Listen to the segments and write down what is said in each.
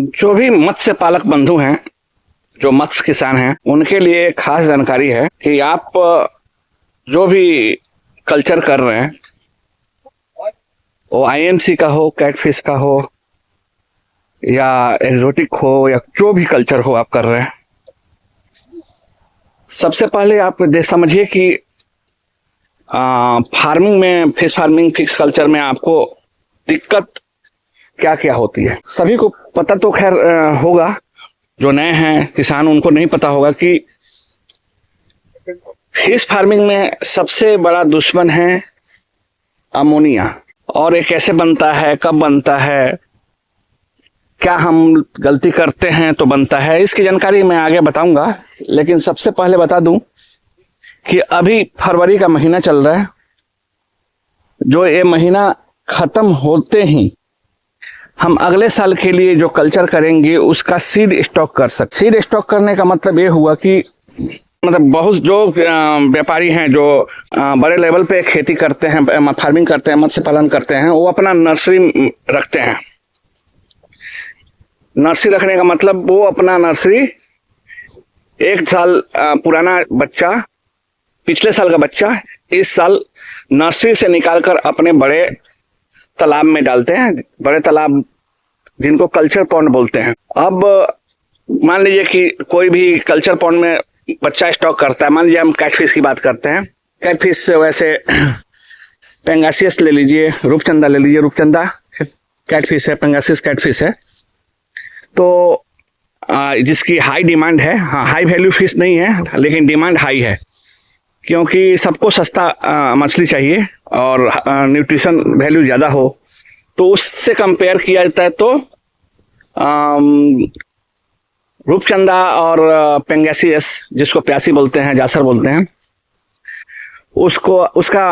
जो भी मत्स्य पालक बंधु हैं, जो मत्स्य किसान हैं, उनके लिए खास जानकारी है कि आप जो भी कल्चर कर रहे हैं, वो आईएमसी का हो, कैटफिश का हो या एक्जोटिक हो या जो भी कल्चर हो आप कर रहे हैं, सबसे पहले आप समझिए कि फार्मिंग में, फिश फार्मिंग, फिश कल्चर में आपको दिक्कत क्या क्या होती है। सभी को पता तो खैर होगा, जो नए हैं किसान उनको नहीं पता होगा कि फिश फार्मिंग में सबसे बड़ा दुश्मन है अमोनिया। और ये कैसे बनता है, कब बनता है, क्या हम गलती करते हैं तो बनता है, इसकी जानकारी मैं आगे बताऊंगा। लेकिन सबसे पहले बता दूं कि अभी फरवरी का महीना चल रहा है, जो ये महीना खत्म होते ही हम अगले साल के लिए जो कल्चर करेंगे उसका सीड स्टॉक कर सकते। सीड स्टॉक करने का मतलब ये हुआ कि मतलब बहुत जो व्यापारी हैं, जो बड़े लेवल पे खेती करते हैं, फार्मिंग करते हैं, मत्स्य पालन करते हैं, वो अपना नर्सरी रखते हैं। नर्सरी रखने का मतलब वो अपना नर्सरी एक साल पुराना बच्चा, पिछले साल का बच्चा इस साल नर्सरी से निकालकर अपने बड़े तालाब में डालते हैं। बड़े तालाब जिनको कल्चर पॉन्ड बोलते हैं। अब मान लीजिए कि कोई भी कल्चर पॉन्ड में बच्चा स्टॉक करता है। मान लीजिए हम कैटफिश की बात करते हैं। कैटफिश से वैसे पेंगासियस ले लीजिए, रूपचंदा ले लीजिए, रूपचंदा कैटफिश है, पेंगासियस कैटफिश है, तो जिसकी हाई डिमांड है। हाँ, हाई वैल्यू फिश नहीं है लेकिन डिमांड हाई है, क्योंकि सबको सस्ता मछली चाहिए और न्यूट्रिशन वैल्यू ज़्यादा हो, तो उससे कंपेयर किया जाता है तो रूपचंदा और पेंगासियस, जिसको प्यासी बोलते हैं, जासर बोलते हैं, उसका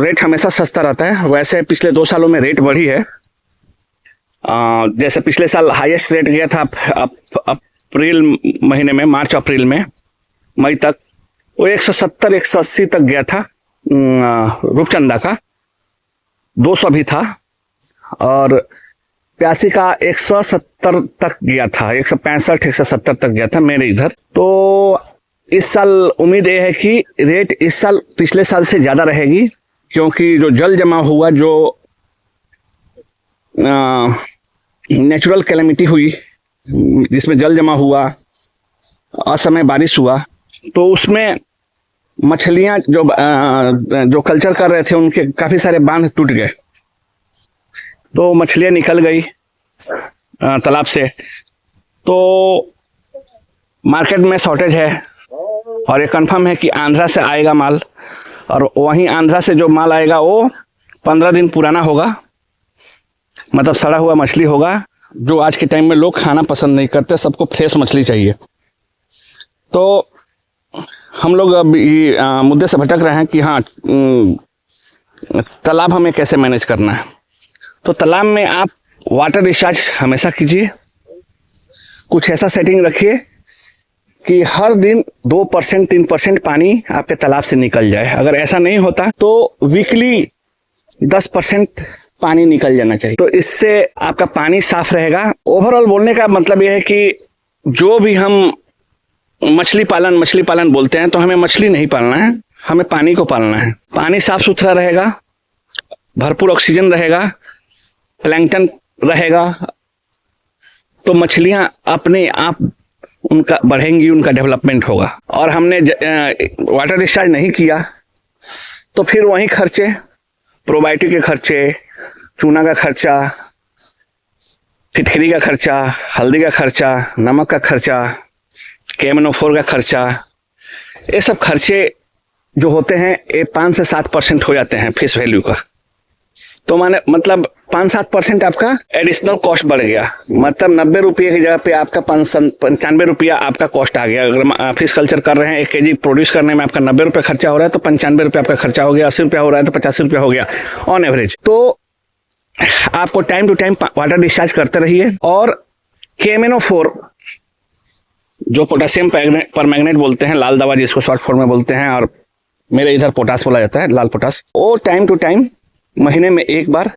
रेट हमेशा सस्ता रहता है। वैसे पिछले 2 सालों में रेट बढ़ी है। जैसे पिछले साल हाईएस्ट रेट गया था अप्रैल महीने में, मार्च अप्रैल में, मई तक वो 170-180 तक गया था रूपचंदा का, 200 भी था, और प्यासी का 170 तक गया था, 165-170 तक गया था मेरे इधर। तो इस साल उम्मीद ये है कि रेट इस साल पिछले साल से ज़्यादा रहेगी, क्योंकि जो जल जमा हुआ, जो नेचुरल कैलेमिटी हुई, जिसमें जल जमा हुआ, असमय बारिश हुआ, तो उसमें मछलियां जो कल्चर कर रहे थे उनके काफ़ी सारे बांध टूट गए, तो मछलियां निकल गई तालाब से। तो मार्केट में शॉर्टेज है, और ये कंफर्म है कि आंध्रा से आएगा माल, और वहीं आंध्रा से जो माल आएगा वो 15 दिन पुराना होगा, मतलब सड़ा हुआ मछली होगा, जो आज के टाइम में लोग खाना पसंद नहीं करते, सबको फ्रेश मछली चाहिए। तो हम लोग अब मुद्दे से भटक रहे हैं कि हाँ, तालाब हमें कैसे मैनेज करना है। तो तालाब में आप वाटर रिचार्ज हमेशा कीजिए। कुछ ऐसा सेटिंग रखिए कि हर दिन 2% 3% पानी आपके तालाब से निकल जाए। अगर ऐसा नहीं होता तो वीकली 10% पानी निकल जाना चाहिए, तो इससे आपका पानी साफ रहेगा। ओवरऑल बोलने का मतलब यह है कि जो भी हम मछली पालन बोलते हैं, तो हमें मछली नहीं पालना है, हमें पानी को पालना है। पानी साफ सुथरा रहेगा, भरपूर ऑक्सीजन रहेगा, प्लैंकटन रहेगा, तो मछलियां अपने आप उनका बढ़ेंगी, उनका डेवलपमेंट होगा। और हमने वाटर डिस्चार्ज नहीं किया तो फिर वही खर्चे, प्रोबायोटिक के खर्चे, चूना का खर्चा, फिटकरी का खर्चा, हल्दी का खर्चा, नमक का खर्चा, KMNO4 का खर्चा, ये सब खर्चे जो होते हैं ये 5 से 7% हो जाते हैं फिश वैल्यू का। तो मतलब 5-7% आपका एडिशनल कॉस्ट बढ़ गया, मतलब 90 रुपये की जगह पे आपका 95 रुपया आपका कॉस्ट आ गया। अगर फिश कल्चर कर रहे हैं, 1 केजी प्रोड्यूस करने में आपका 90 रुपये खर्चा हो रहा है, तो 95 रुपये आपका खर्चा हो गया। 80 रुपया हो रहा है तो 85 रुपया हो गया ऑन एवरेज। तो आपको time to time water discharge करते रहिए। और KMNO4 जो पोटेशियम परमैंगनेट बोलते हैं, लाल दवा जिसको शॉर्ट फॉर्म में बोलते हैं, और मेरे इधर पोटास बोला जाता है, लाल पोटास, वो टाइम टू टाइम महीने में 1 बार